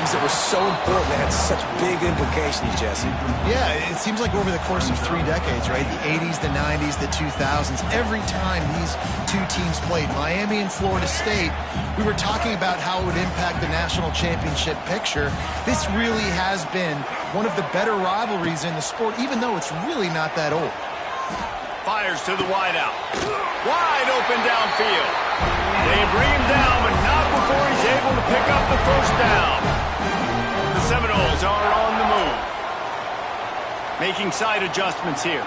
games that were so important, that had such big implications, Jesse. Yeah, it seems like over the course of 3 decades, right? The 80s, the 90s, the 2000s, every time these two teams played, Miami and Florida State, we were talking about how it would impact the national championship picture. This really has been one of the better rivalries in the sport, even though it's really not that old. Fires to the wideout. Wide open downfield. They bring him down, but not before he's able to pick up the first down. The Seminoles are on the move. Making side adjustments here.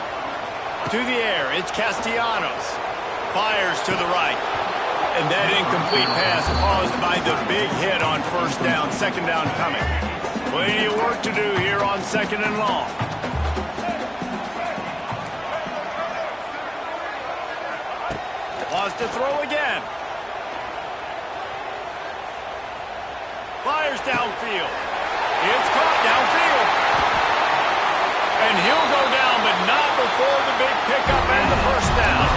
To the air, it's Castellanos. Fires to the right. And that incomplete pass caused by the big hit on first down. Second down coming. Plenty of work to do here on second and long. Pause to throw again. Fires downfield. It's caught downfield. And he'll go down, but not before the big pickup and the first down.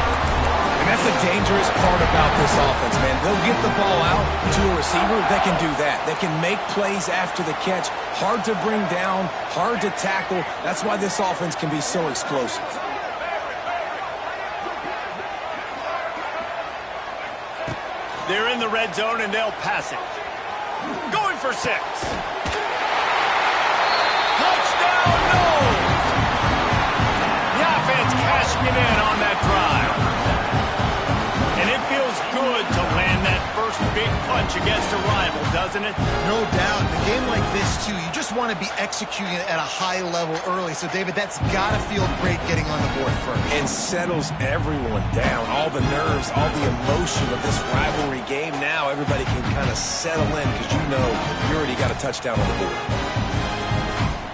And that's the dangerous part about this offense, man. They'll get the ball out to a receiver. They can do that. They can make plays after the catch. Hard to bring down, hard to tackle. That's why this offense can be so explosive. They're in the red zone, and they'll pass it. Going for 6. Touchdown, no! The offense cashing it in on that drive. And it feels good to land that first big punch against a rival, doesn't it? No doubt. In a game like this, too, you just want to be executing it at a high level early. So, David, that's got to feel great getting on the board first. And settles everyone down. All the nerves, all the emotion of this rivalry game. Now everybody can kind of settle in because you know you already got a touchdown on the board.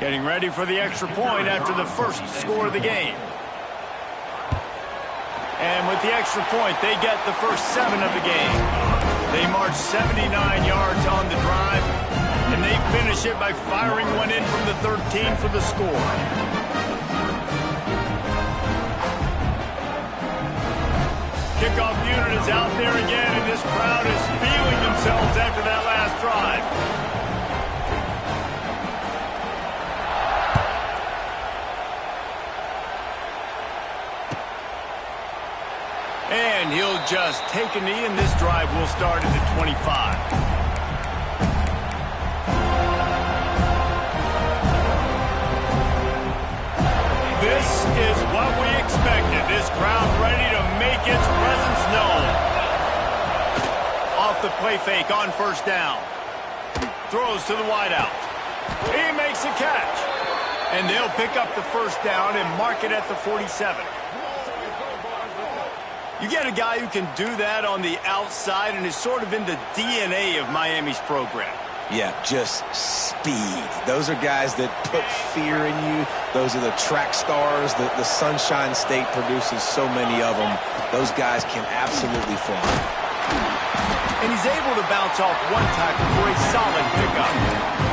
Getting ready for the extra point after the first score of the game. And with the extra point, they get the first 7 of the game. They march 79 yards on the drive, and they finish it by firing one in from the 13 for the score. Kickoff unit is out there again, and this crowd is feeling themselves after that last drive. And he'll just take a knee, and this drive will start at the 25. This is what we expected. This crowd ready to make its presence known. Off the play fake on first down. Throws to the wideout. He makes a catch. And they'll pick up the first down and mark it at the 47. You get a guy who can do that on the outside and is sort of in the DNA of Miami's program. Yeah, just speed. Those are guys that put fear in you. Those are the track stars. The Sunshine State produces so many of them. Those guys can absolutely fly. And he's able to bounce off one tackle for a solid pickup.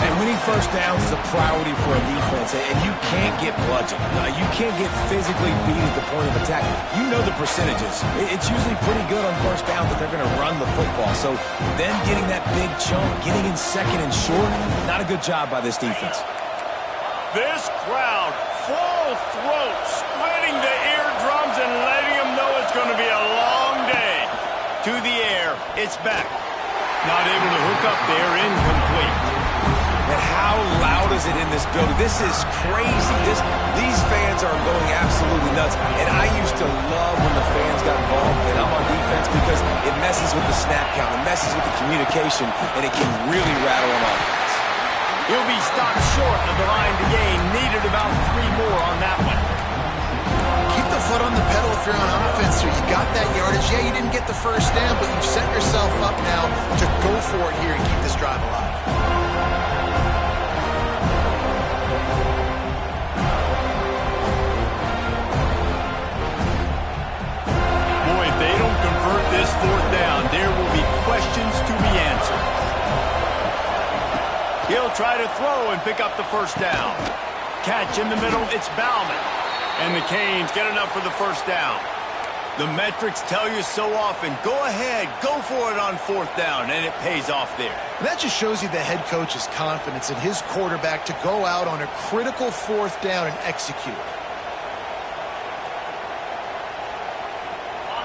And winning first downs is a priority for a defense, and you can't get bludgeoned. You can't get physically beat at the point of attack. You know the percentages. It's usually pretty good on first down that they're going to run the football. So then getting that big chunk, getting in second and short, not a good job by this defense. This crowd, full throat, splitting the eardrums and letting them know it's going to be a long day. To the air, it's back. Not able to hook up there, incomplete. And how loud is it in this building? This is crazy. These fans are going absolutely nuts. And I used to love when the fans got involved, and I'm on defense, because it messes with the snap count, it messes with the communication, and it can really rattle an offense. He'll be stopped short of the line to gain. Needed about 3 more on that one. Keep the foot on the pedal if you're on offense here. You got that yardage. Yeah, you didn't get the first down, but you've set yourself up now to go for it here and keep this drive alive. This fourth down, there will be questions to be answered. He'll try to throw and pick up the first down. Catch in the middle, it's Bauman. And the Canes get enough for the first down. The metrics tell you so often, go ahead, go for it on 4th down, and it pays off there. And that just shows you the head coach's confidence in his quarterback to go out on a critical 4th down and execute.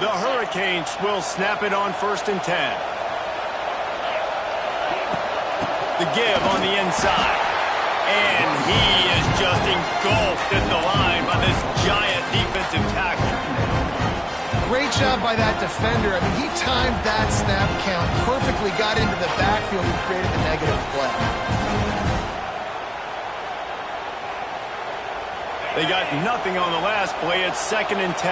The Hurricanes will snap it on 1st and 10. The give on the inside. And he is just engulfed at the line by this giant defensive tackle. Great job by that defender. I mean, he timed that snap count perfectly, got into the backfield and created the negative play. They got nothing on the last play. It's 2nd and 10.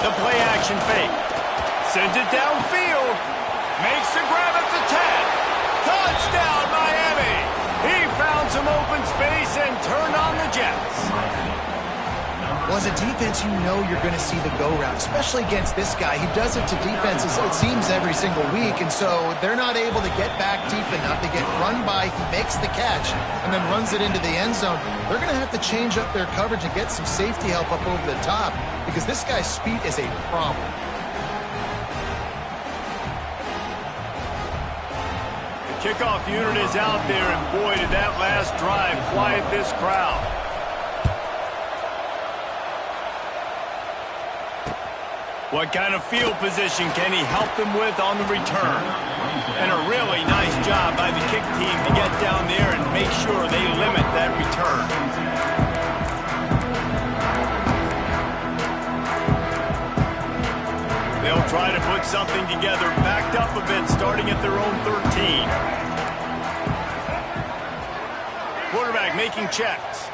The play action fake. Sends it downfield. Makes the grab at the 10. Touchdown, Miami! He found some open space and turned on the Jets. Well, as a defense, you know you're going to see the go route, especially against this guy. He does it to defenses, it seems, every single week, and so they're not able to get back deep enough. They get run by, he makes the catch, and then runs it into the end zone. They're going to have to change up their coverage and get some safety help up over the top because this guy's speed is a problem. Kickoff unit is out there, and boy, did that last drive quiet this crowd. What kind of field position can he help them with on the return? And a really nice job by the kick team to get down there and make sure they limit that return. They'll try to put something together, backed up a bit, starting at their own 13. Quarterback making checks.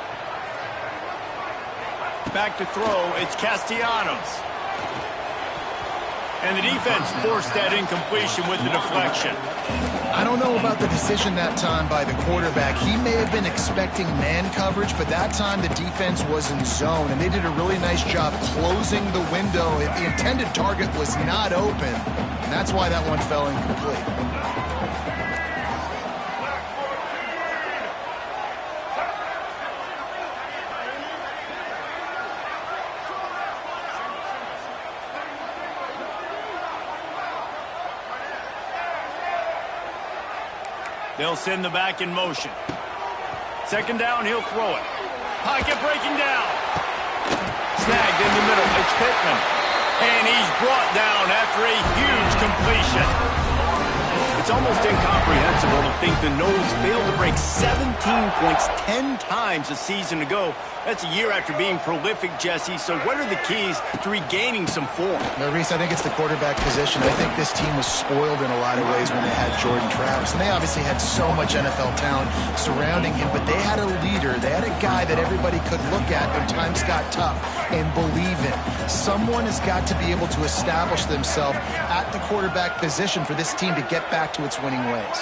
Back to throw, it's Castellanos. And the defense forced that incompletion with the deflection. I don't know about the decision that time by the quarterback. He may have been expecting man coverage, but that time the defense was in zone, and they did a really nice job closing the window. The intended target was not open, and that's why that one fell incomplete. They'll send the back in motion. 2nd down, he'll throw it. Pocket breaking down. Snagged in the middle. It's Pittman. And he's brought down after a huge completion. It's almost incomprehensible to think the Noles failed to break 17 points 10 times a season ago. That's a year after being prolific, Jesse. So what are the keys to regaining some form? No, Reese, I think it's the quarterback position. I think this team was spoiled in a lot of ways when they had Jordan Travis. And they obviously had so much NFL talent surrounding him, but they had a leader. They had a guy that everybody could look at when times got tough and believe in. Someone has got to be able to establish themselves at the quarterback position for this team to get back to its winning ways.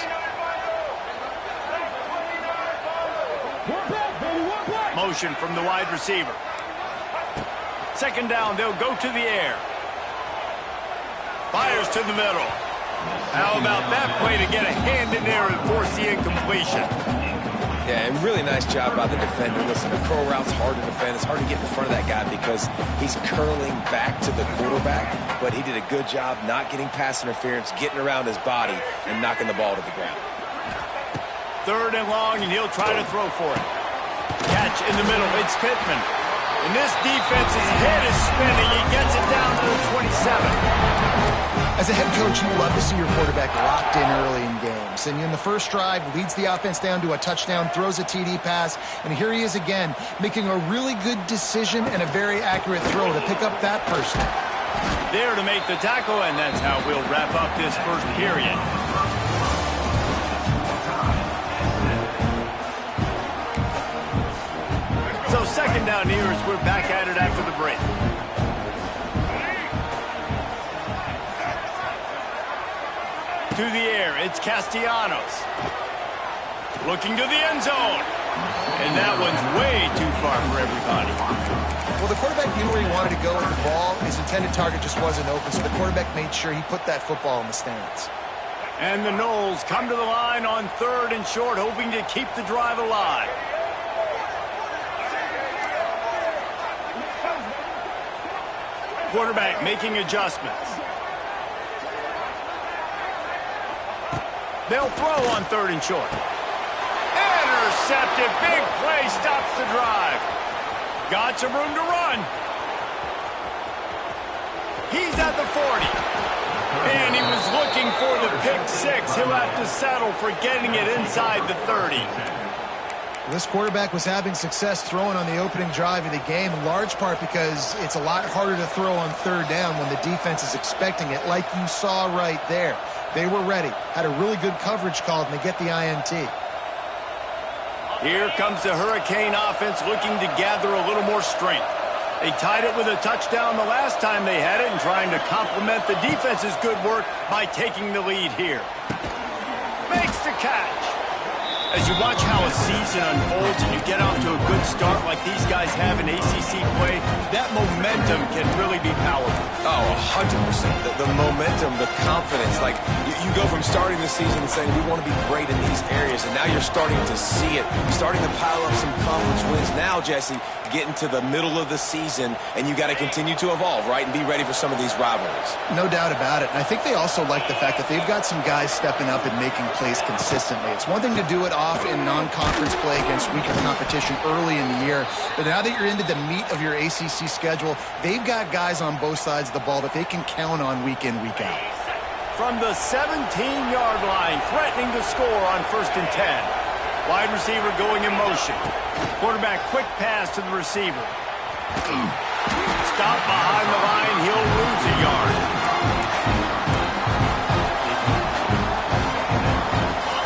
Motion from the wide receiver. 2nd down, they'll go to the air. Fires to the middle. How about that play to get a hand in there and force the incompletion? Yeah, and really nice job by the defender. Listen, the curl route's hard to defend. It's hard to get in front of that guy because he's curling back to the quarterback, but he did a good job not getting pass interference, getting around his body, and knocking the ball to the ground. 3rd and long, and he'll try to throw for it. Catch in the middle. It's Pittman. And this defense's head is spinning. He gets it down to the 27. As a head coach, you love to see your quarterback locked in early in games. And in the first drive, leads the offense down to a touchdown, throws a TD pass, and here he is again, making a really good decision and a very accurate throw to pick up that person. There to make the tackle, and that's how we'll wrap up this first period. So 2nd down here as we're back at it after the break. To the air, it's Castellanos. Looking to the end zone. And that one's way too far for everybody. Well, the quarterback knew where he wanted to go with the ball. His intended target just wasn't open, so the quarterback made sure he put that football in the stands. And the Noles come to the line on 3rd and short, hoping to keep the drive alive. Quarterback making adjustments. They'll throw on 3rd and short. Intercepted. Big play stops the drive. Got some room to run. He's at the 40. And he was looking for the pick 6. He'll have to settle for getting it inside the 30. This quarterback was having success throwing on the opening drive of the game, in large part because it's a lot harder to throw on 3rd down when the defense is expecting it, like you saw right there. They were ready, had a really good coverage called, and they get the INT. Here comes the Hurricane offense looking to gather a little more strength. They tied it with a touchdown the last time they had it and trying to complement the defense's good work by taking the lead here. Makes the catch. As you watch how a season unfolds and you get off to a good start like these guys have in ACC play, that momentum can really be powerful. Oh, 100%. The momentum, the confidence. Like, you go from starting the season and saying, we want to be great in these areas, and now you're starting to see it. You're starting to pile up some conference wins. Now, Jesse, getting to the middle of the season, and you got to continue to evolve, right, and be ready for some of these rivalries. No doubt about it. And I think they also like the fact that they've got some guys stepping up and making plays consistently. It's one thing to do it off in non-conference play against weaker competition early in the year, but now that you're into the meat of your ACC schedule, they've got guys on both sides of the ball that they can count on week in, week out. From the 17-yard line, threatening to score on 1st and 10. Wide receiver going in motion. Quarterback quick pass to the receiver. Stop behind the line, he'll lose a yard.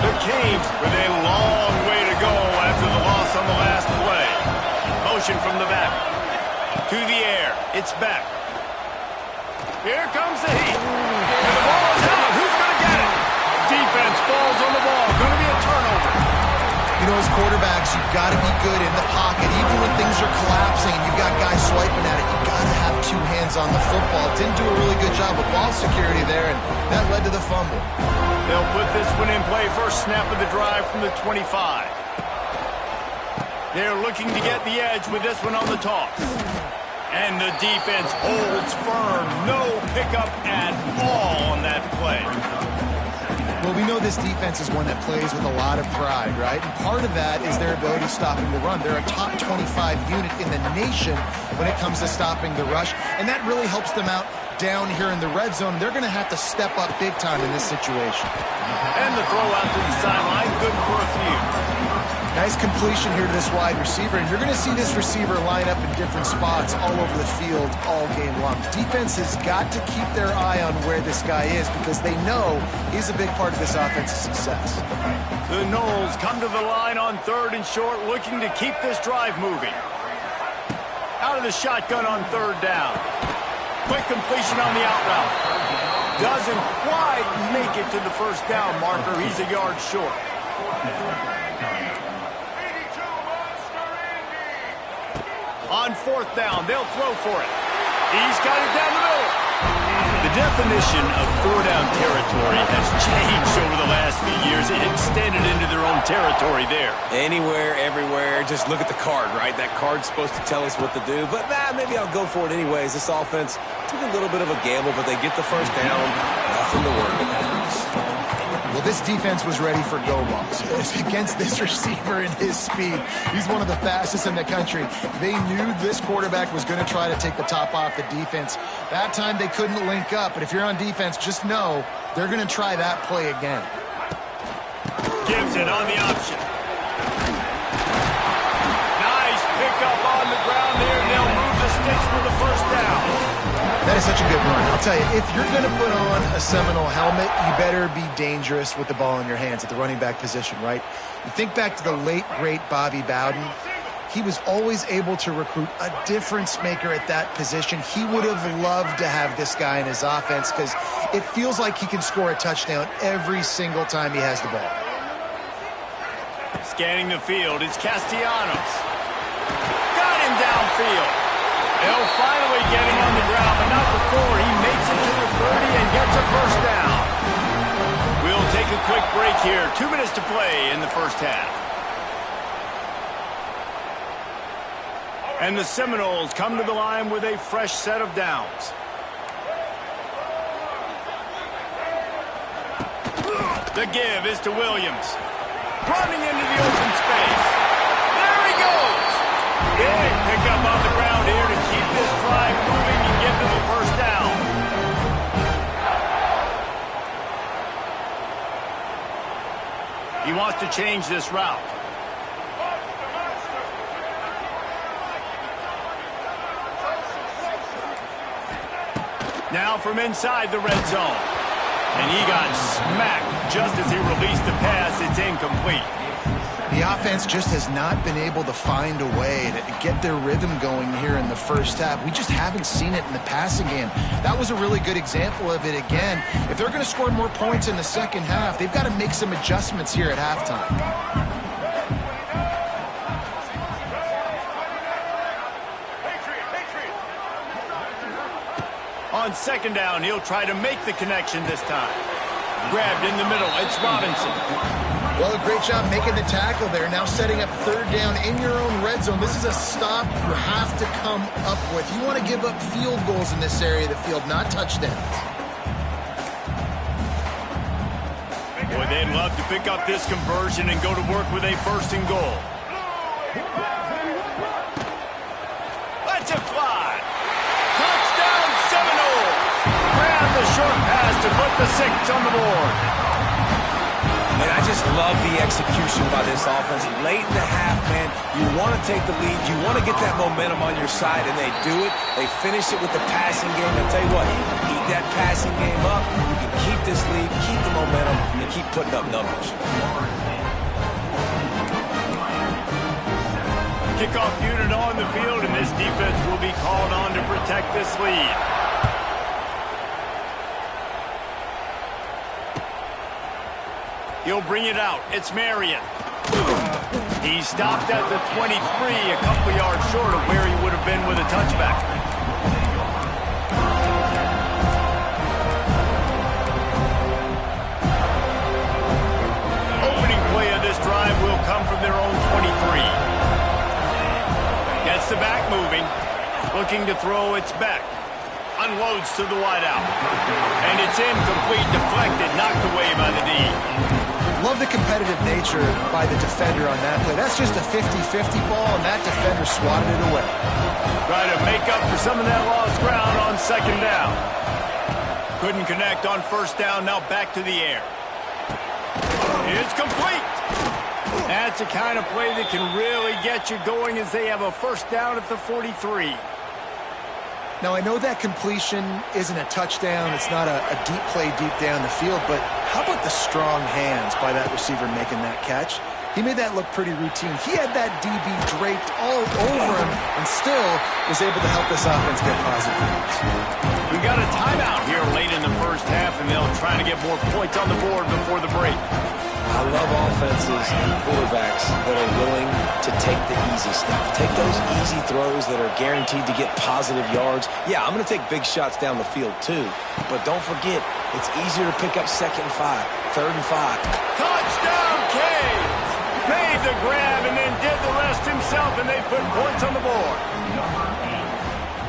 The Canes with a long way to go after the loss on the last play. Motion from the back. To the air, it's back. Here comes the heat. And the ball is out. Who's going to get it? Defense falls on the ball. Going to be a turnover. You know, as quarterbacks, you've got to be good in the pocket. Even when things are collapsing and you've got guys swiping at it, you've got to have 2 hands on the football. Didn't do a really good job with ball security there, and that led to the fumble. They'll put this one in play. First snap of the drive from the 25. They're looking to get the edge with this one on the toss. And the defense holds firm. No pickup at all on that play. Well, we know this defense is one that plays with a lot of pride, right? And part of that is their ability stopping the run. They're a top 25 unit in the nation when it comes to stopping the rush, and that really helps them out down here in the red zone. They're going to have to step up big time in this situation. And the throw out to the sideline, good for a few. Nice completion here to this wide receiver, and you're going to see this receiver line up in different spots all over the field all game long. Defense has got to keep their eye on where this guy is because they know he's a big part of this offense's success. The Noles come to the line on 3rd and short, looking to keep this drive moving. Out of the shotgun on 3rd down. Quick completion on the out route. Doesn't quite make it to the first down marker. He's a yard short. On 4th down, they'll throw for it. He's got it down the middle. The definition of 4-down territory has changed over the last few years. It extended into their own territory there. Anywhere, everywhere, just look at the card, right? That card's supposed to tell us what to do, but maybe I'll go for it anyways. This offense took a little bit of a gamble, but they get the first down. Nothing to worry about. Well, this defense was ready for go balls. Against this receiver and his speed, he's one of the fastest in the country. They knew this quarterback was going to try to take the top off the defense. That time they couldn't link up, but if you're on defense, just know they're going to try that play again. Gives it on the option. Nice pickup on the ground there, and they'll move the sticks for the first down. That is such a good run. I'll tell you, if you're going to put on a Seminole helmet, you better be dangerous with the ball in your hands at the running back position, right? You think back to the late, great Bobby Bowden. He was always able to recruit a difference maker at that position. He would have loved to have this guy in his offense because it feels like he can score a touchdown every single time he has the ball. Scanning the field, it's Castellanos. Got him downfield. They'll finally get him on the ground, but not before he makes it to the 30 and gets a first down. We'll take a quick break here. 2 minutes to play in the first half. And the Seminoles come to the line with a fresh set of downs. The give is to Williams. Running into the open space. There he goes. Big pickup on the ground here to keep this drive moving and give them a first down. He wants to change this route. Now from inside the red zone. And he got smacked just as he released the pass. It's incomplete. The offense just has not been able to find a way to get their rhythm going here in the first half. We just haven't seen it in the passing game. That was a really good example of it again. If they're going to score more points in the second half, they've got to make some adjustments here at halftime. On second down, he'll try to make the connection this time. Grabbed in the middle, it's Robinson. Well, a great job making the tackle there. Now setting up third down in your own red zone. This is a stop you have to come up with. You want to give up field goals in this area of the field, not touchdowns. Boy, they'd love to pick up this conversion and go to work with a first and goal. Let's it fly. Touchdown Seminoles. Grab the short pass to put the 6 on the board. And I just love the execution by this offense. Late in the half, man, you want to take the lead. You want to get that momentum on your side, and they do it. They finish it with the passing game. I'll tell you what, keep that passing game up. You can keep this lead, keep the momentum, and keep putting up numbers. Kickoff unit on the field, and this defense will be called on to protect this lead. He'll bring it out. It's Marion. He stopped at the 23, a couple yards short of where he would have been with a touchback. Opening play of this drive will come from their own 23. Gets the back moving. Looking to throw, it's back. Unloads to the wideout. And it's incomplete, deflected, knocked away by the D. Love the competitive nature by the defender on that play. That's just a 50-50 ball, and that defender swatted it away. Try to make up for some of that lost ground on second down. Couldn't connect on first down, now back to the air. It's complete. That's the kind of play that can really get you going as they have a first down at the 43. Now, I know that completion isn't a touchdown. It's not a deep play deep down the field, but how about the strong hands by that receiver making that catch? He made that look pretty routine. He had that DB draped all over him and still was able to help this offense get positive points. We got a timeout here late in the first half, and they'll try to get more points on the board before the break. I love offenses and quarterbacks that are willing to take the easy stuff. Take those easy throws that are guaranteed to get positive yards. Yeah, I'm going to take big shots down the field too. But don't forget, it's easier to pick up 2nd and 5, 3rd and 5. Touchdown, Canes! Made the grab and then did the rest himself, and they put points on the board.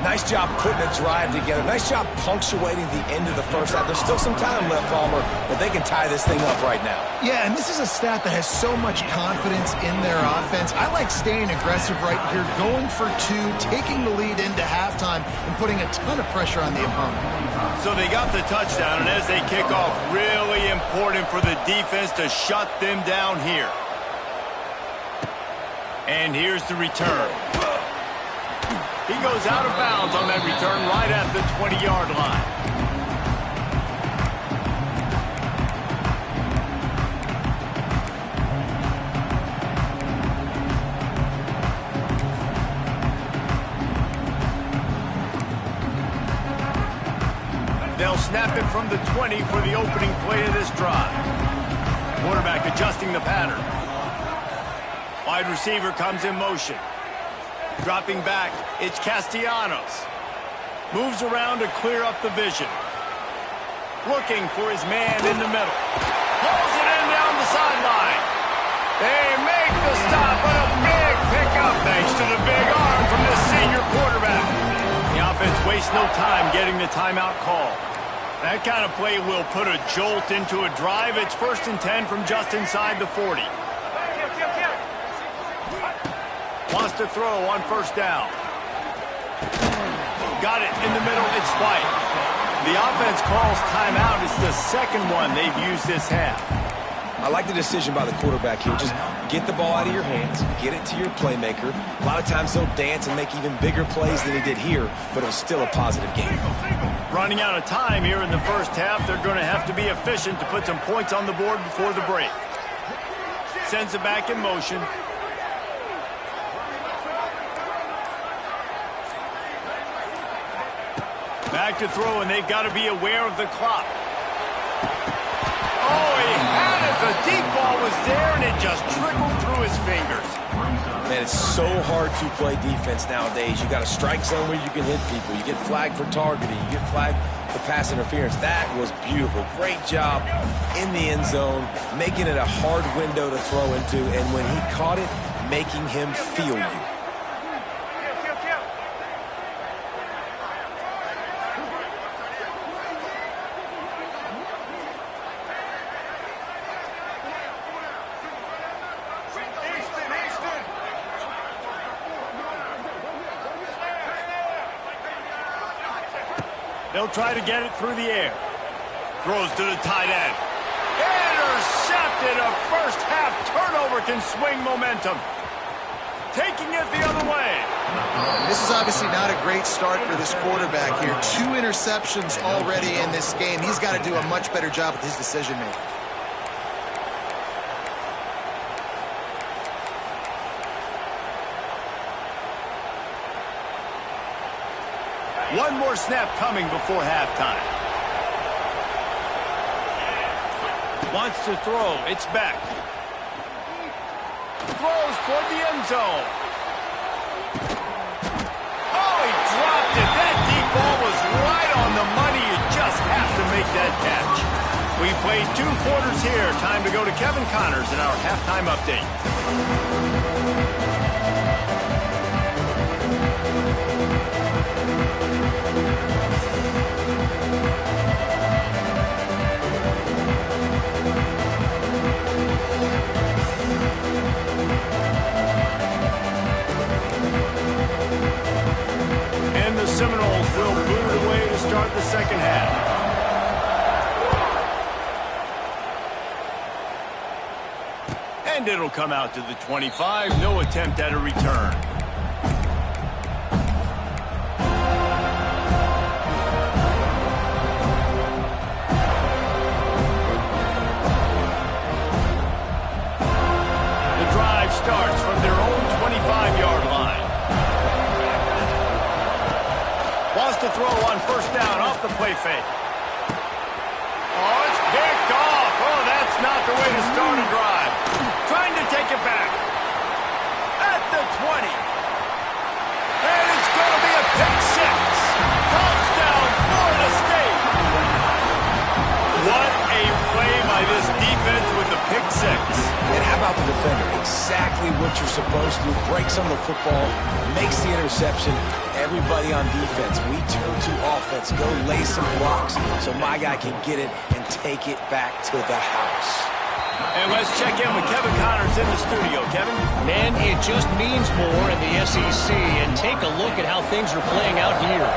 Nice job putting a drive together. Nice job punctuating the end of the first half. There's still some time left, Palmer, but they can tie this thing up right now. Yeah, and this is a staff that has so much confidence in their offense. I like staying aggressive right here, going for 2, taking the lead into halftime, and putting a ton of pressure on the opponent. So they got the touchdown, and as they kick off, really important for the defense to shut them down here. And here's the return. He goes out of bounds on that return right at the 20-yard line. They'll snap it from the 20 for the opening play of this drive. Quarterback adjusting the pattern. Wide receiver comes in motion. Dropping back, it's Castellanos. Moves around to clear up the vision. Looking for his man in the middle. Pulls it in down the sideline. They make the stop, but a big pickup thanks to the big arm from the waste no time getting the timeout call. That kind of play will put a jolt into a drive. It's 1st and 10 from just inside the 40. Wants to throw on 1st down. Got it in the middle. It's White. The offense calls timeout. It's the 2nd one they've used this half. I like the decision by the quarterback here. Just get the ball out of your hands, get it to your playmaker. A lot of times he'll dance and make even bigger plays than he did here, but it was still a positive game. Running out of time here in the 1st half. They're going to have to be efficient to put some points on the board before the break. Sends it back in motion. Back to throw, and they've got to be aware of the clock. Oh, he had it. The deep ball was there, and it just trickled through his fingers. Man, it's so hard to play defense nowadays. You got a strike zone where you can hit people. You get flagged for targeting. You get flagged for pass interference. That was beautiful. Great job in the end zone, making it a hard window to throw into, and when he caught it, making him feel you. They'll try to get it through the air. Throws to the tight end. Intercepted. A 1st half turnover can swing momentum. Taking it the other way. This is obviously not a great start for this quarterback here. 2 interceptions already in this game. He's got to do a much better job with his decision-making. One more snap coming before halftime. Wants to throw. It's back. Throws toward the end zone. Oh, he dropped it. That deep ball was right on the money. You just have to make that catch. We played 2 quarters here. Time to go to Kevin Connors in our halftime update. And the Seminoles will boot it away to start the 2nd half. And it'll come out to the 25. No attempt at a return. The drive starts from their own 25-yard line. Wants to throw on 1st down off the play fake. Oh, it's picked off. Oh, that's not the way to start a drive. Trying to take it back. At the 20. And it's going to be a pick 6. Touchdown, Florida State. What a play by this defense with the pick 6. And how about the defender? Exactly what you're supposed to do. Breaks on the football, makes the interception. Everybody on defense, we turn to offense. Go lay some blocks so my guy can get it and take it back to the house. And let's check in with Kevin Connors in the studio. Kevin? Man, it just means more in the SEC. And take a look at how things are playing out here.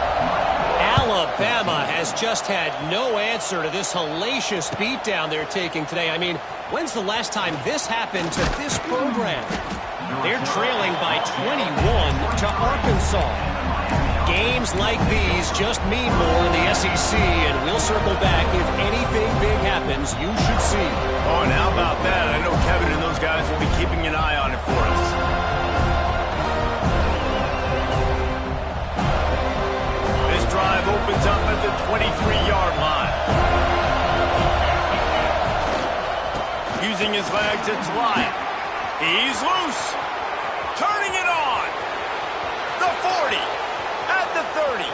Alabama has just had no answer to this hellacious beatdown they're taking today. I mean, when's the last time this happened to this program? They're trailing by 21 to Arkansas. Games like these just mean more in the SEC, and we'll circle back. If anything big happens, you should see. Oh, and how about that? I know Kevin and those guys will be keeping an eye on it for us. This drive opens up at the 23-yard line. Using his legs, it's Lyon. He's loose. Turning it on. The 40. At the 30.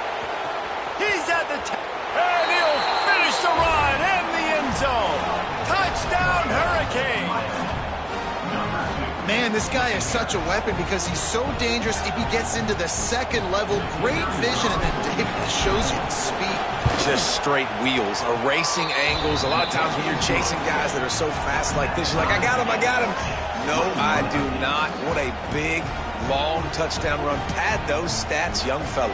He's at the 10. And he'll finish the run in the end zone. Touchdown, Hurricane. Man, Man, this guy is such a weapon because he's so dangerous if he gets into the second level. Great vision, and then David shows you the speed. Just straight wheels, erasing angles. A lot of times when you're chasing guys that are so fast like this, you're like, I got him, I got him. No, I do not. What a big, long touchdown run. Pad those stats, young fella.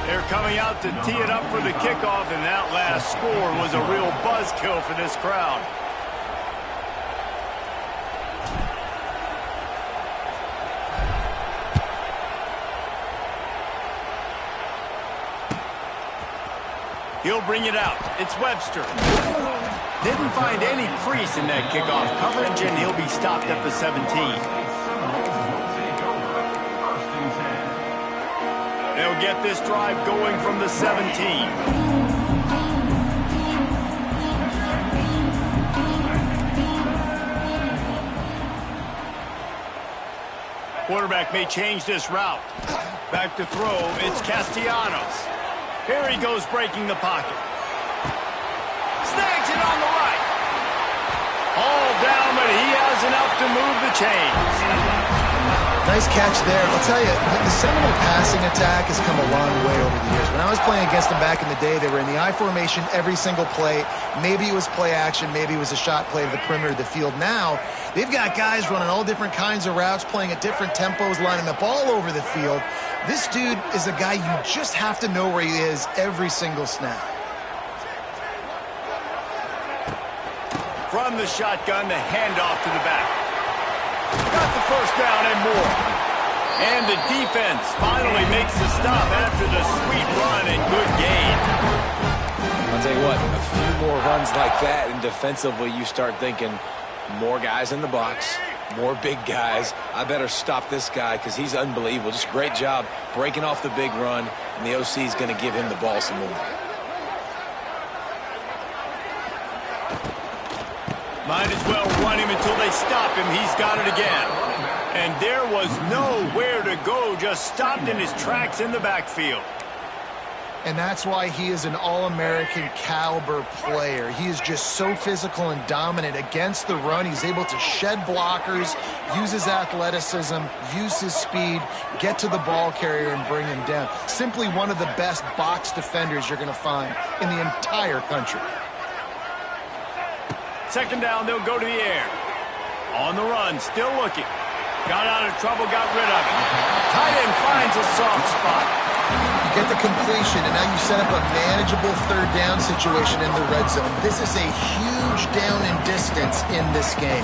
They're coming out to tee it up for the kickoff, and that last score was a real buzzkill for this crowd. He'll bring it out. It's Webster. Didn't find any crease in that kickoff coverage, and he'll be stopped at the 17. They'll get this drive going from the 17. Quarterback may change this route. Back to throw, it's Castellanos. Here he goes breaking the pocket. Snags it on the right. All down, but he has enough to move the chains. Nice catch there. I'll tell you, the Seminole passing attack has come a long way over the years. When I was playing against them back in the day, they were in the I formation every single play. Maybe it was play action, maybe it was a shot play to the perimeter of the field. Now, they've got guys running all different kinds of routes, playing at different tempos, lining up all over the field. This dude is a guy you just have to know where he is every single snap. From the shotgun, the handoff to the back. Got the first down and more. And the defense finally makes the stop after the sweet run and good gain. I'll tell you what, a few more runs like that, and defensively you start thinking more guys in the box, more big guys. I better stop this guy because he's unbelievable. Just great job breaking off the big run, and the OC is going to give him the ball some more. Might as well run him until they stop him. He's got it again. And there was nowhere to go, just stopped in his tracks in the backfield. And that's why he is an All-American caliber player. He is just so physical and dominant against the run. He's able to shed blockers, use his athleticism, use his speed, get to the ball carrier and bring him down. Simply one of the best box defenders you're going to find in the entire country. Second down, they'll go to the air. On the run, still looking. Got out of trouble, got rid of it. Tight end finds a soft spot. You get the completion, and now you set up a manageable third down situation in the red zone. This is a huge down in distance in this game.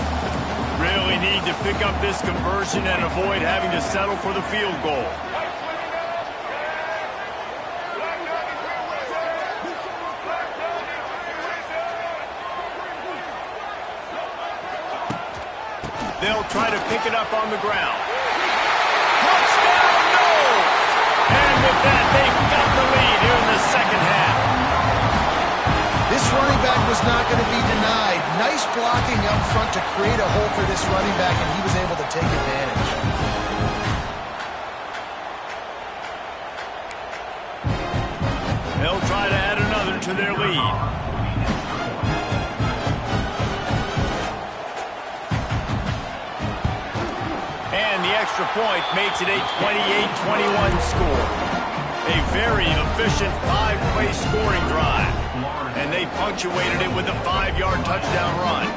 Really need to pick up this conversion and avoid having to settle for the field goal. They'll try to pick it up on the ground. Touchdown, no! And with that, they've got the lead here in the second half. This running back was not going to be denied. Nice blocking up front to create a hole for this running back, and he was able to take advantage. They'll try to add another to their lead. And the extra point makes it a 28-21 score. A very efficient five-play scoring drive. And they punctuated it with a 5-yard touchdown run.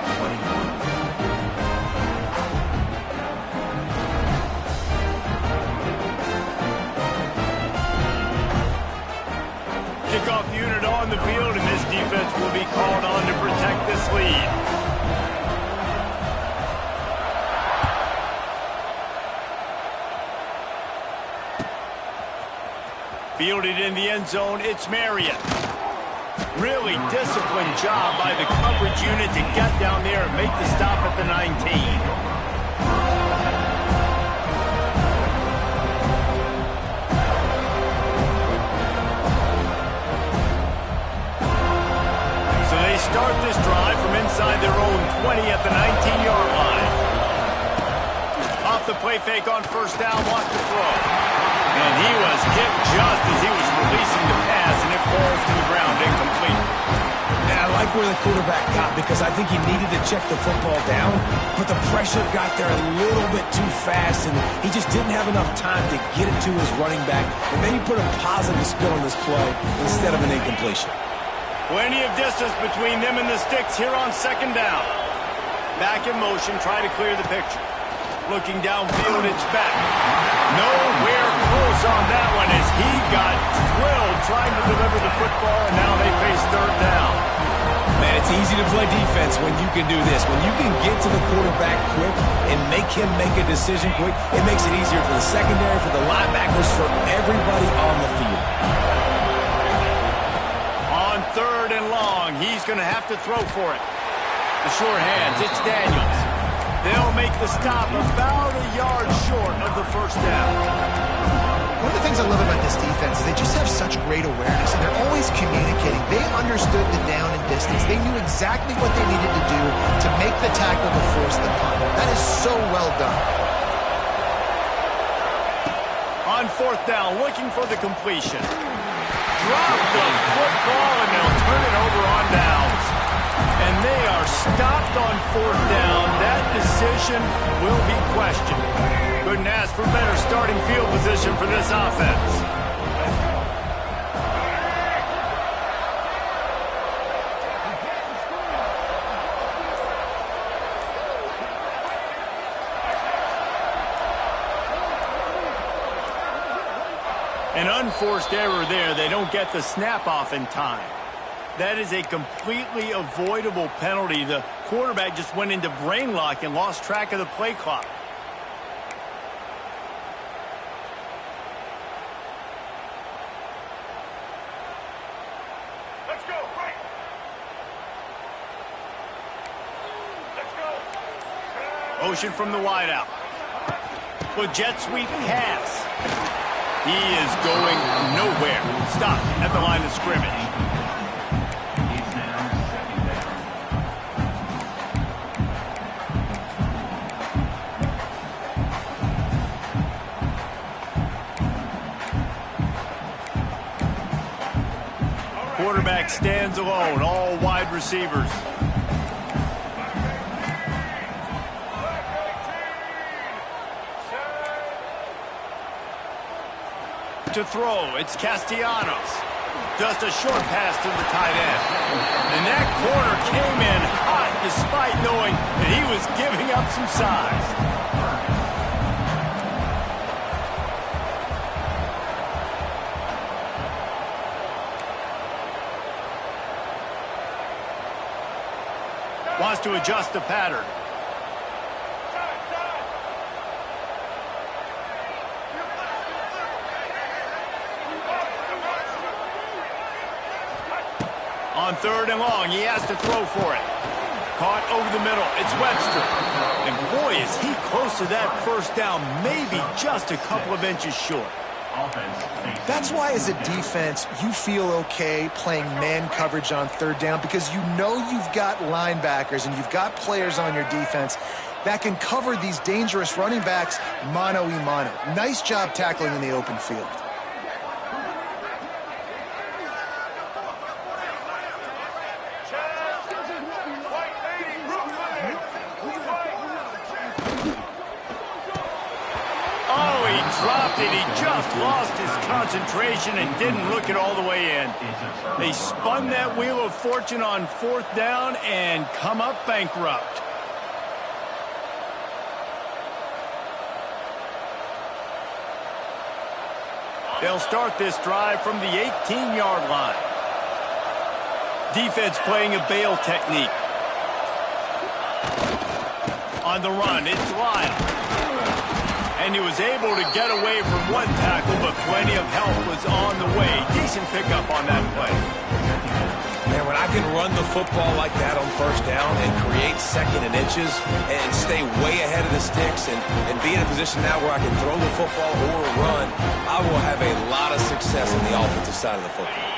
Kickoff unit on the field, and this defense will be called on to protect this lead. Fielded in the end zone, it's Marion. Really disciplined job by the coverage unit to get down there and make the stop at the 19. So they start this drive from inside their own 20 at the 19-yard line. off the play fake on first down, wants to throw. And he was hit just as he was releasing the pass, and it falls to the ground incomplete. And I like where the quarterback got because I think he needed to check the football down, but the pressure got there a little bit too fast, and he just didn't have enough time to get it to his running back and maybe put a positive spin on this play instead of an incompletion. Plenty of distance between them and the sticks here on second down. Back in motion, try to clear the picture. Looking downfield, it's back. Nowhere close on that one as he got thrilled trying to deliver the football, and now they face third down. Man, it's easy to play defense when you can do this. When you can get to the quarterback quick and make him make a decision quick, it makes it easier for the secondary, for the linebackers, for everybody on the field. On third and long, he's going to have to throw for it. The sure hands, it's Daniels. They'll make the stop about a yard short of the first down. One of the things I love about this defense is they just have such great awareness, and they're always communicating. They understood the down and distance. They knew exactly what they needed to do to make the tackle to force the punt. That is so well done. On fourth down, looking for the completion. Drop the football, and they'll turn it over on downs. And they are stopped on fourth down. That decision will be questioned. Couldn't ask for better starting field position for this offense. An unforced error there. They don't get the snap off in time. That is a completely avoidable penalty. The quarterback just went into brain lock and lost track of the play clock. Let's go, right. Let's go. Motion from the wideout. With jet sweep pass. He is going nowhere. Stop at the line of scrimmage. Quarterback stands alone, all wide receivers. To throw, it's Castellanos. Just a short pass to the tight end. And that corner came in hot despite knowing that he was giving up some size. Wants to adjust the pattern. On third and long, he has to throw for it. Caught over the middle, it's Webster. And boy, is he close to that first down, maybe just a couple of inches short. That's why as a defense, you feel okay playing man coverage on third down because you know you've got linebackers and you've got players on your defense that can cover these dangerous running backs mano-a-mano. Nice job tackling in the open field. Dropped it. He just lost his concentration and didn't look it all the way in. They spun that wheel of fortune on fourth down and come up bankrupt. They'll start this drive from the 18-yard line. Defense playing a bail technique. On the run, it's Lyle. And he was able to get away from one tackle, but plenty of help was on the way. Decent pickup on that play. Man, when I can run the football like that on first down and create second and inches and stay way ahead of the sticks and be in a position now where I can throw the football or run, I will have a lot of success on the offensive side of the football.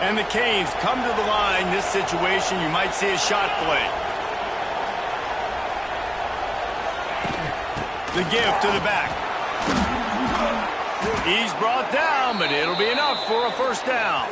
And the Canes come to the line. This situation, you might see a shot play. The give to the back. He's brought down, but it'll be enough for a first down.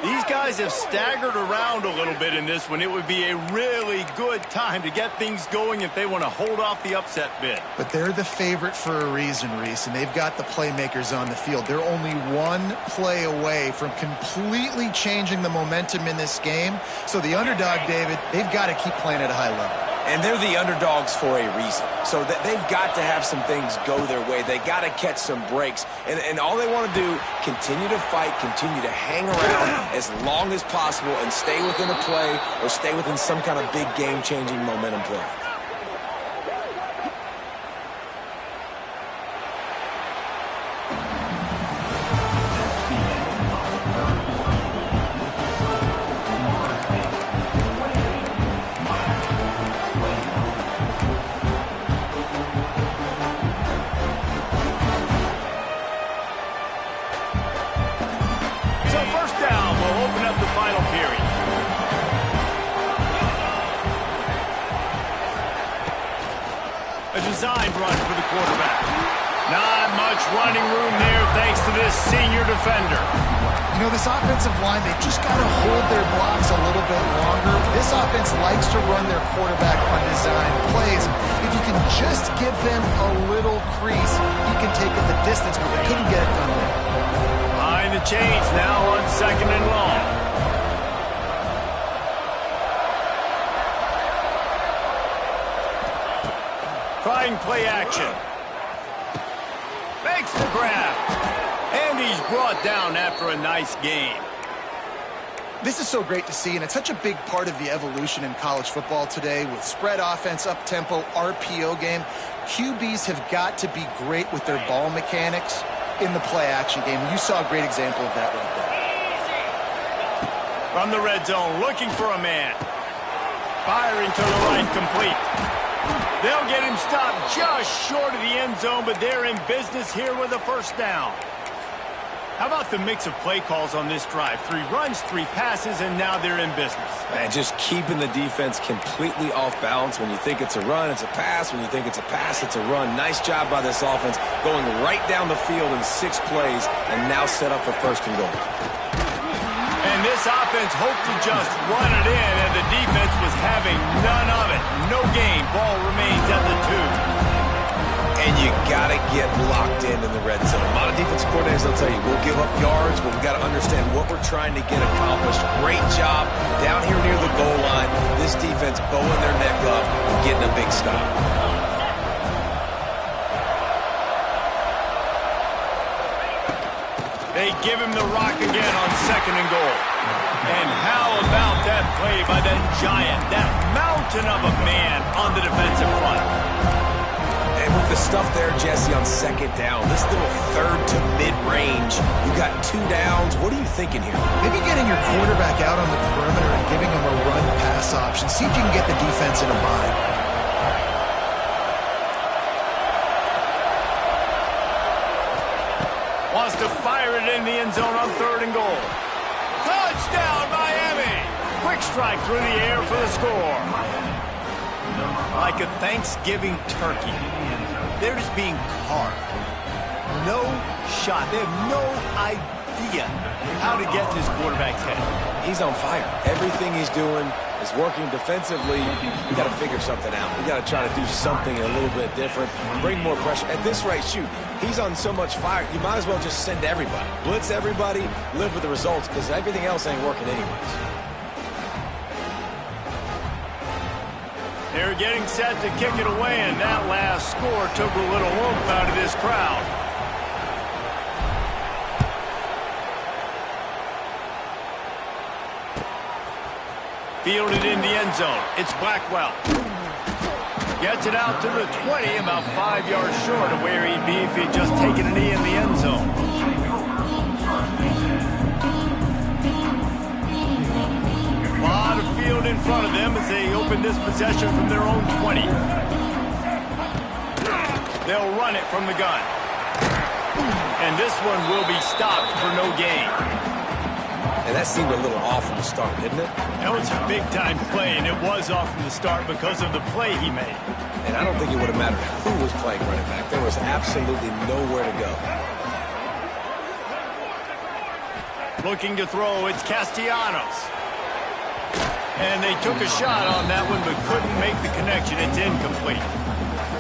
These guys have staggered around a little bit in this one. It would be a really good time to get things going if they want to hold off the upset bid. But they're the favorite for a reason, Reese, and they've got the playmakers on the field. They're only one play away from completely changing the momentum in this game. So the underdog, David, they've got to keep playing at a high level. And they're the underdogs for a reason. So they've got to have some things go their way. They got to catch some breaks. And all they want to do, continue to fight, continue to hang around as long as possible and stay within a play or stay within some kind of big game-changing momentum play. Designed run for the quarterback. Not much running room there thanks to this senior defender. You know, this offensive line, they've just got to hold their blocks a little bit longer. This offense likes to run their quarterback on design plays. If you can just give them a little crease, he can take it the distance, but they couldn't get it done there. Behind the chains now on 2nd and long. Trying play action. Makes the grab. And he's brought down after a nice game. This is so great to see, and it's such a big part of the evolution in college football today with spread offense, up-tempo, RPO game. QBs have got to be great with their ball mechanics in the play-action game. You saw a great example of that right there. From the red zone, looking for a man. Firing to the right, complete. They'll get him stopped just short of the end zone, but they're in business here with a first down. How about the mix of play calls on this drive? 3 runs, 3 passes, and now they're in business. Man, just keeping the defense completely off balance. When you think it's a run, it's a pass. When you think it's a pass, it's a run. Nice job by this offense, going right down the field in 6 plays, and now set up for 1st and goal. And this offense hoped to just run it in, and the defense was having none of it. No gain. Ball remains at the 2. And you got to get locked in the red zone. A lot of defense coordinators will tell you, we'll give up yards, but we've got to understand what we're trying to get accomplished. Great job down here near the goal line. This defense bowing their neck up and getting a big stop. They give him the rock again on 2nd and goal. And how about that play by that giant, that mountain of a man on the defensive front? And with the stuff there, Jesse, on 2nd down, this little 3rd to mid-range, you got 2 downs. What are you thinking here? Maybe getting your quarterback out on the perimeter and giving him a run-pass option. See if you can get the defense in a bind. Wants to fire it in the end zone on 3rd and goal. Touchdown, Miami! Quick strike through the air for the score. Like a Thanksgiving turkey, they're just being carved. No shot. They have no idea how to get this quarterback's head. He's on fire. Everything he's doing is working defensively. We got to figure something out. We got to try to do something a little bit different, bring more pressure. At this rate, shoot, he's on so much fire, you might as well just send everybody. Blitz everybody, live with the results, because everything else ain't working anyways. They're getting set to kick it away, and that last score took a little oomph out of this crowd. Fielded in the end zone. It's Blackwell. Gets it out to the 20, about 5 yards short of where he'd be if he'd just taken a knee in the end zone. A lot of field in front of them as they open this possession from their own 20. They'll run it from the gun. And this one will be stopped for no gain. And that seemed a little off from the start, didn't it? That was a big-time play, and it was off from the start because of the play he made. And I don't think it would have mattered who was playing running back. There was absolutely nowhere to go. Looking to throw, it's Castellanos. And they took a shot on that one, but couldn't make the connection. It's incomplete.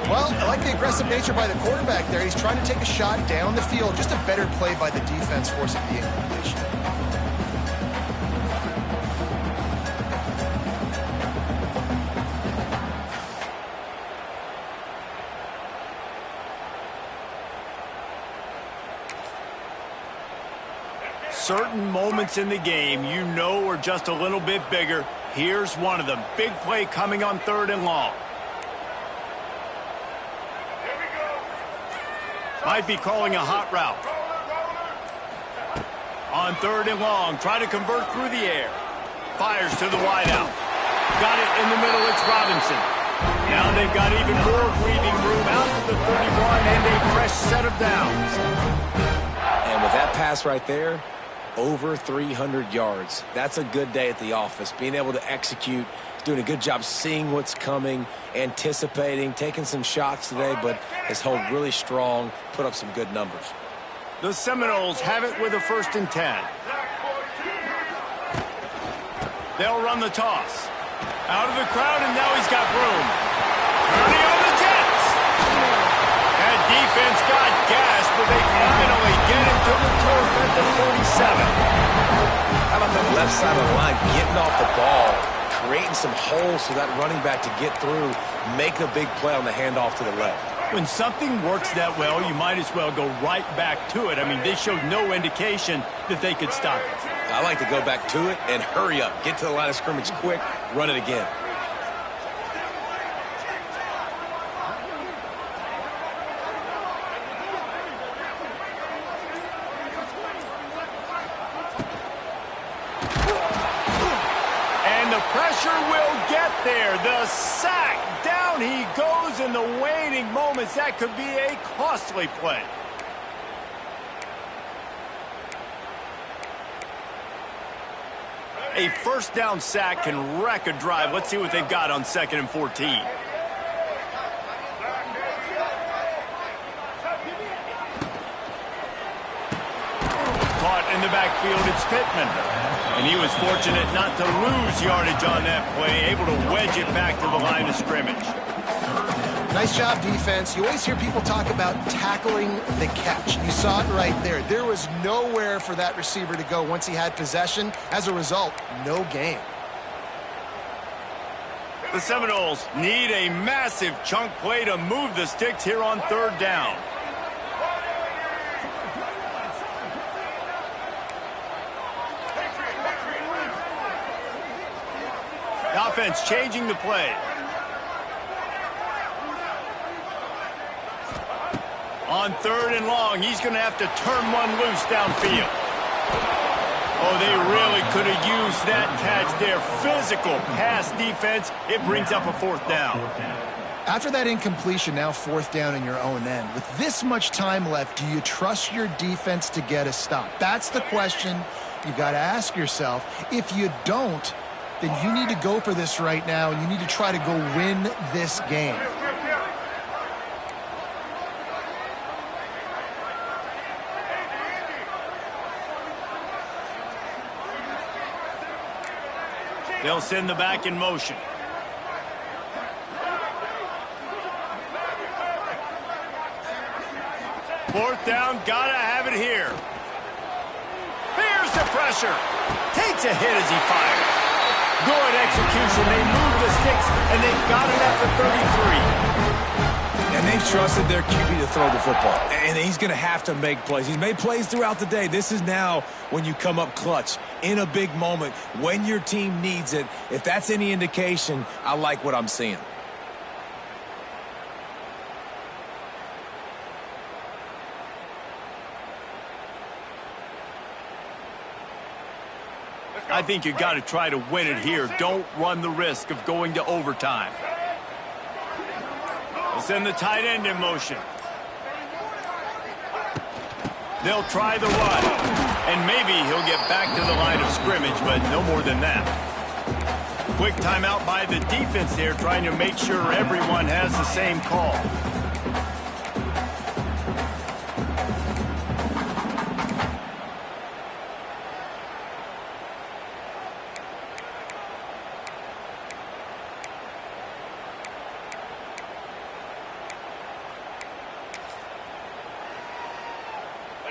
Well, I like the aggressive nature by the quarterback there. He's trying to take a shot down the field. Just a better play by the defense forcing the incompletion. Certain moments in the game you know are just a little bit bigger. Here's one of them. Big play coming on 3rd and long. Might be calling a hot route. On 3rd and long, try to convert through the air. Fires to the wideout. Got it in the middle, it's Robinson. Now they've got even more breathing room out to the 31 and a fresh set of downs. And with that pass right there, over 300 yards. That's a good day at the office. Being able to execute, doing a good job seeing what's coming, anticipating, taking some shots today, but has held really strong, put up some good numbers. The Seminoles have it with a 1st and 10. They'll run the toss. Out of the crowd, and now he's got room. Turning on the Jets. That defense got gas, but they finally get him to the turf at the 47. How about the left side of the line, getting off the ball, creating some holes for that running back to get through, making a big play on the handoff to the left. When something works that well, you might as well go right back to it. I mean, they showed no indication that they could stop it. I like to go back to it and hurry up. Get to the line of scrimmage quick, run it again. And the pressure will get there. The sack. Down he goes in the waning moments. That could be a costly play. A 1st down sack can wreck a drive. Let's see what they've got on 2nd and 14. Caught in the backfield, it's Pittman. And he was fortunate not to lose yardage on that play, able to wedge it back to the line of scrimmage. Nice job, defense. You always hear people talk about tackling the catch. You saw it right there. There was nowhere for that receiver to go once he had possession. As a result, no gain. The Seminoles need a massive chunk play to move the sticks here on 3rd down. The offense changing the play. On 3rd and long, he's going to have to turn one loose downfield. Oh, they really could have used that catch there. Physical pass defense. It brings up a 4th down. After that incompletion, now 4th down in your own end. With this much time left, do you trust your defense to get a stop? That's the question you've got to ask yourself. If you don't, then you need to go for this right now, and you need to try to go win this game. They'll send the back in motion. Fourth down, gotta have it here. Here's the pressure. Takes a hit as he fires. Good execution. They move the sticks, and they've got it at the 33. And they've trusted their QB to throw the football. And he's going to have to make plays. He's made plays throughout the day. This is now when you come up clutch in a big moment when your team needs it. If that's any indication, I like what I'm seeing. I think you got to try to win it here. Don't run the risk of going to overtime. They'll send the tight end in motion. They'll try the run. And maybe he'll get back to the line of scrimmage, but no more than that. Quick timeout by the defense there, trying to make sure everyone has the same call.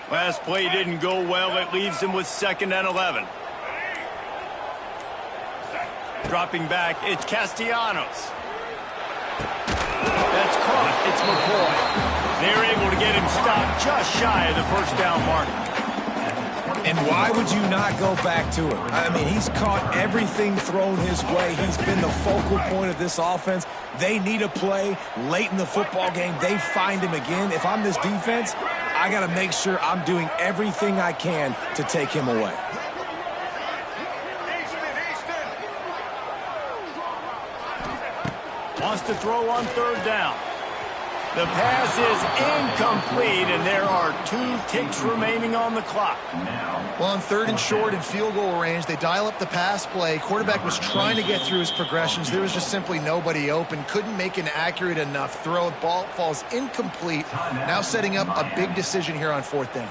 Last play didn't go well. It leaves him with 2nd and 11. Dropping back, it's Castellanos. That's caught. It's McCoy. They're able to get him stopped just shy of the first down mark. And why would you not go back to it? I mean, he's caught everything thrown his way. He's been the focal point of this offense. They need a play late in the football game. They find him again. If I'm this defense, I got to make sure I'm doing everything I can to take him away. Wants to throw on 3rd down. The pass is incomplete, and there are 2 ticks remaining on the clock. Well, on 3rd and short and field goal range, they dial up the pass play. Quarterback was trying to get through his progressions. There was just simply nobody open. Couldn't make an accurate enough throw. The ball falls incomplete. Now setting up a big decision here on 4th down.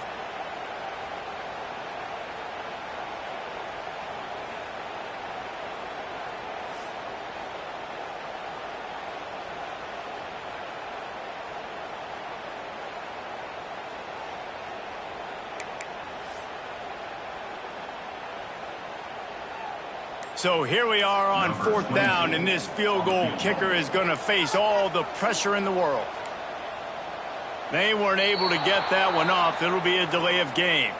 So here we are on 4th down, and this field goal kicker is going to face all the pressure in the world. They weren't able to get that one off. It'll be a delay of game.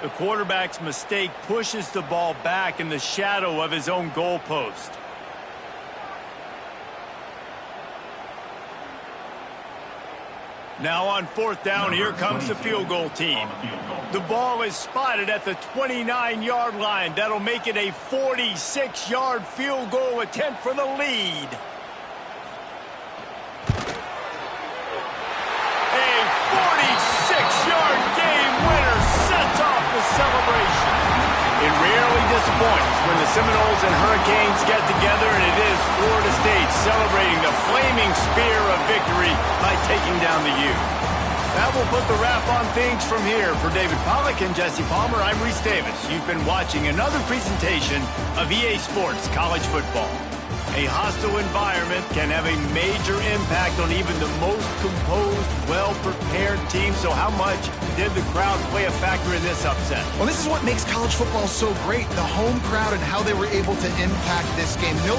The quarterback's mistake pushes the ball back in the shadow of his own goalpost. Now on 4th down, here comes the field goal team. The ball is spotted at the 29-yard line. That'll make it a 46-yard field goal attempt for the lead. A 46-yard game winner sets off the celebration. It rarely disappoints when the Seminoles and Hurricanes get together, and it is Florida State celebrating the flaming spear of victory by taking down the U. That will put the wrap on things from here. For David Pollack and Jesse Palmer, I'm Reese Davis. You've been watching another presentation of EA Sports College Football. A hostile environment can have a major impact on even the most composed, well-prepared team. So how much did the crowd play a factor in this upset? Well, this is what makes college football so great, the home crowd and how they were able to impact this game. No